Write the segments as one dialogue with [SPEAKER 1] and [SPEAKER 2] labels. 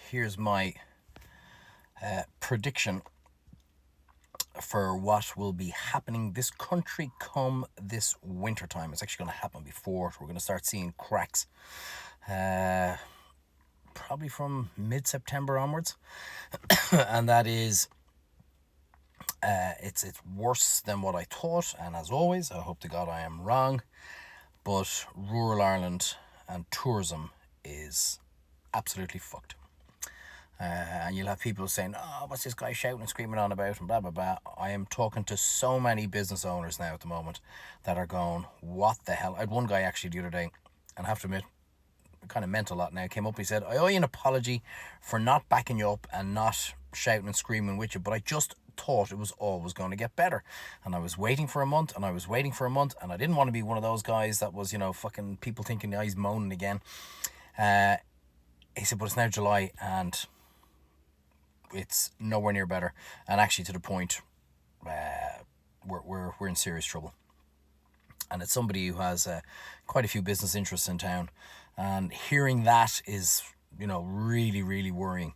[SPEAKER 1] here's my prediction for what will be happening this country come this winter time. It's actually going to happen before. We're going to start seeing cracks probably from mid-September onwards. And that is it's worse than what I thought, and as always, I hope to God I am wrong, but rural Ireland and tourism is absolutely fucked. And you'll have people saying, oh, what's this guy shouting and screaming on about and blah, blah, blah. I am talking to so many business owners now at the moment that are going, what the hell? I had one guy actually the other day, and I have to admit, I kind of meant a lot now, came up, he said, I owe you an apology for not backing you up and not shouting and screaming with you, but I just thought it was always going to get better. And I was waiting for a month, and I was waiting for a month, and I didn't want to be one of those guys that was, fucking people thinking, he's moaning again. He said, but it's now July, and it's nowhere near better, and actually to the point we're in serious trouble. And it's somebody who has quite a few business interests in town, and hearing that is really, really worrying.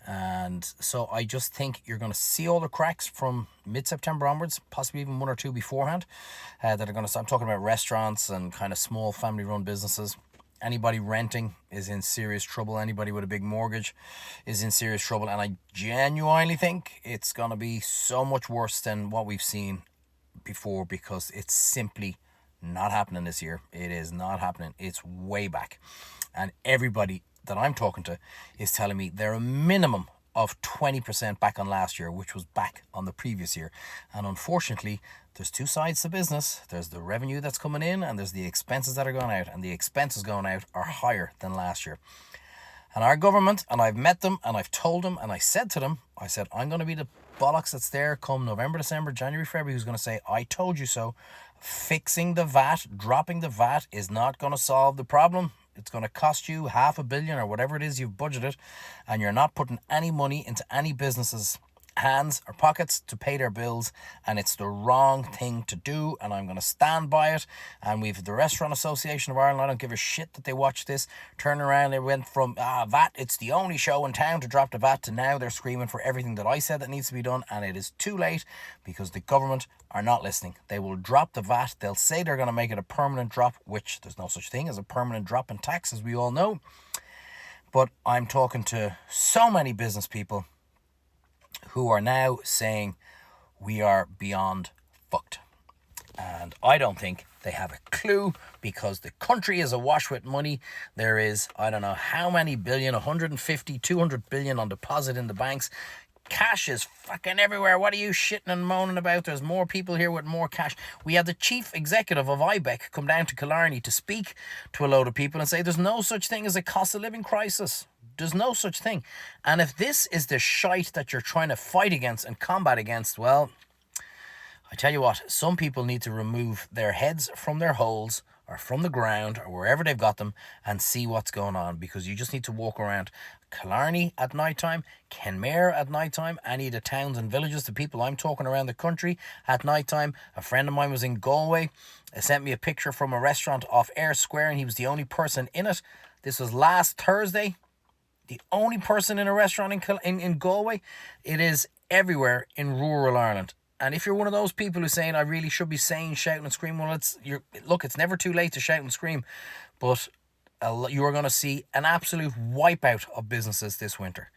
[SPEAKER 1] And so I just think you're going to see all the cracks from mid-September onwards, possibly even one or two beforehand, that are going to start. I'm talking about restaurants and kind of small family-run businesses. Anybody renting is in serious trouble. Anybody with a big mortgage is in serious trouble. And I genuinely think it's going to be so much worse than what we've seen before, because it's simply not happening this year. It is not happening. It's way back. And everybody that I'm talking to is telling me they're a minimum of 20% back on last year, which was back on the previous year. And unfortunately, there's two sides to business. There's the revenue that's coming in, and there's the expenses that are going out. And the expenses going out are higher than last year. And our government, and I've met them, and I've told them, and I said to them, I said, I'm going to be the bollocks that's there come November, December, January, February, who's going to say, I told you so. Fixing the VAT, dropping the VAT is not going to solve the problem. It's going to cost you $500 million or whatever it is you've budgeted, and you're not putting any money into any businesses' hands or pockets to pay their bills, and it's the wrong thing to do, and I'm going to stand by it. And we've the Restaurant Association of Ireland, I don't give a shit that they watch this, turn around, they went from VAT, it's the only show in town to drop the VAT, to now they're screaming for everything that I said that needs to be done, and it is too late, because the government are not listening. They will drop the VAT. They'll say they're going to make it a permanent drop, which there's no such thing as a permanent drop in tax, as we all know. But I'm talking to so many business people who are now saying we are beyond fucked. And I don't think they have a clue, because the country is awash with money. There is, I don't know how many billion, 150, 200 billion on deposit in the banks. Cash is fucking everywhere. What are you shitting and moaning about? There's more people here with more cash. We had the chief executive of IBEC come down to Killarney to speak to a load of people and say there's no such thing as a cost of living crisis. There's no such thing. And if this is the shite that you're trying to fight against and combat against, well, I tell you what, some people need to remove their heads from their holes or from the ground or wherever they've got them and see what's going on, because you just need to walk around Killarney at night time, Kenmare at night time, any of the towns and villages, the people I'm talking around the country at night time. A friend of mine was in Galway, sent me a picture from a restaurant off Ayr Square, and he was the only person in it. This was last Thursday. The only person in a restaurant in Galway. It is everywhere in rural Ireland. And if you're one of those people who's saying I really should be saying shouting and screaming, well, it's never too late to shout and scream, but you are going to see an absolute wipeout of businesses this winter.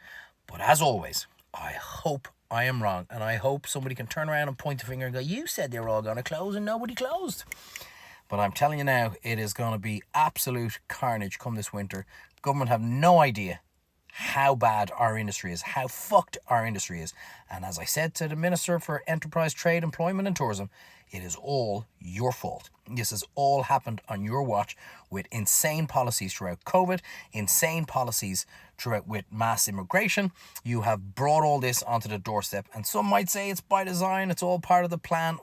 [SPEAKER 1] But as always, I hope I am wrong, and I hope somebody can turn around and point the finger and go, you said they were all going to close and nobody closed. But I'm telling you now, it is going to be absolute carnage come this winter. Government have no idea how bad our industry is, how fucked our industry is. And as I said to the Minister for Enterprise, Trade, Employment and Tourism, it is all your fault. This has all happened on your watch, with insane policies throughout COVID, insane policies throughout with mass immigration. You have brought all this onto the doorstep, and some might say it's by design, it's all part of the plan.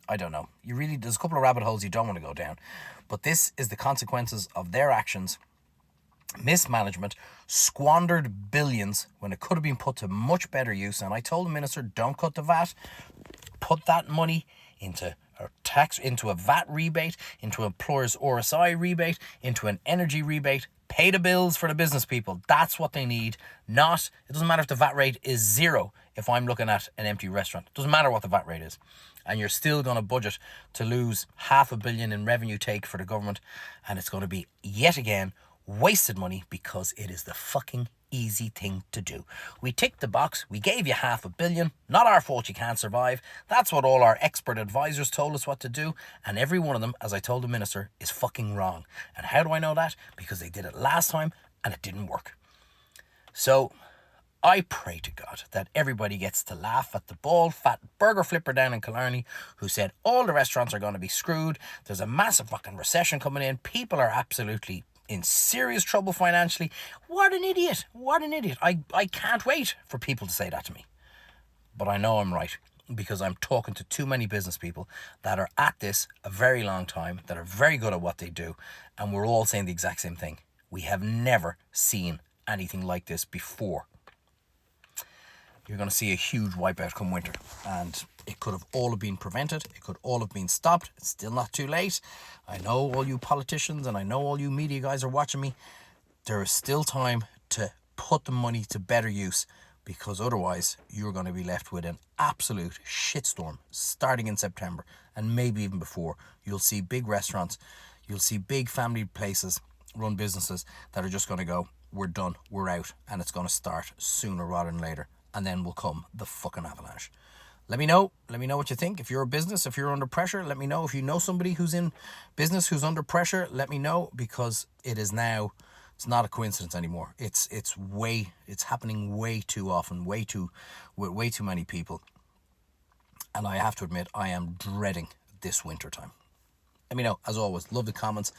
[SPEAKER 1] I don't know. There's a couple of rabbit holes you don't want to go down. But this is the consequences of their actions. Mismanagement, squandered billions when it could have been put to much better use. And I told the Minister, don't cut the VAT, put that money into a tax, into a VAT rebate, into employers' RSI rebate, into an energy rebate. Pay the bills for the business people. That's what they need. Not, it doesn't matter if the VAT rate is 0 if I'm looking at an empty restaurant. It doesn't matter what the VAT rate is. And you're still going to budget to lose $500 million in revenue take for the government. And it's going to be, yet again, wasted money because it is the fucking easy thing to do. We ticked the box. We gave you $500 million. Not our fault you can't survive. That's what all our expert advisors told us what to do. And every one of them, as I told the minister, is fucking wrong. And how do I know that? Because they did it last time and it didn't work. So I pray to God that everybody gets to laugh at the bald, fat burger flipper down in Killarney who said all the restaurants are going to be screwed. There's a massive fucking recession coming in. People are absolutely in serious trouble financially. What an idiot. What an idiot. I can't wait for people to say that to me. But I know I'm right because I'm talking to too many business people that are at this a very long time, that are very good at what they do. And we're all saying the exact same thing. We have never seen anything like this before. You're going to see a huge wipeout come winter, and it could have all been prevented. It could all have been stopped. It's still not too late. I know all you politicians and I know all you media guys are watching me. There is still time to put the money to better use, because otherwise you're going to be left with an absolute shitstorm starting in September and maybe even before. You'll see big restaurants, you'll see big family places, run businesses that are just going to go, we're done, we're out, and it's going to start sooner rather than later. And then will come the fucking avalanche. Let me know what you think. If you're a business, if you're under pressure, let me know. If you know somebody who's in business who's under pressure, let me know, because it is now, it's not a coincidence anymore. It's happening way too often, with way too many people. And I have to admit, I am dreading this winter time. Let me know. As always, love the comments.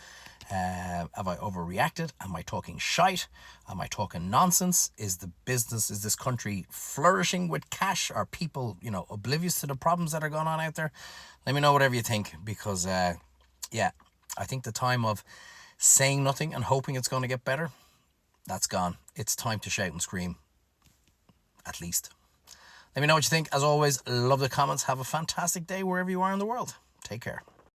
[SPEAKER 1] Have I overreacted? Am I talking shite? Am I talking nonsense? Is this country flourishing with cash? Are people, oblivious to the problems that are going on out there? Let me know whatever you think, because, I think the time of saying nothing and hoping it's going to get better, that's gone. It's time to shout and scream, at least. Let me know what you think. As always, love the comments. Have a fantastic day wherever you are in the world. Take care.